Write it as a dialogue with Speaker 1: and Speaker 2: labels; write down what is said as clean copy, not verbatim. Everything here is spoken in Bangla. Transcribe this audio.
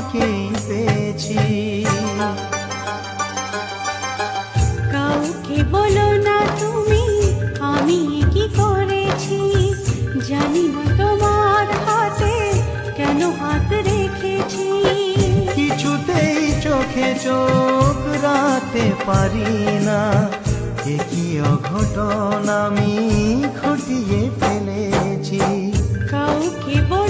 Speaker 1: তোমাকেই পেয়েছি।
Speaker 2: কাউকে বলো না তুমি আমি কি করেছি, জানি না তোমার হাতে কেন হাত রেখেছি।
Speaker 1: কিছুতেই চোখে চোখ রাখতে পারি না, এ কি অঘটন আমি ঘটিয়ে ফেলেছি।
Speaker 2: কাউকে বলো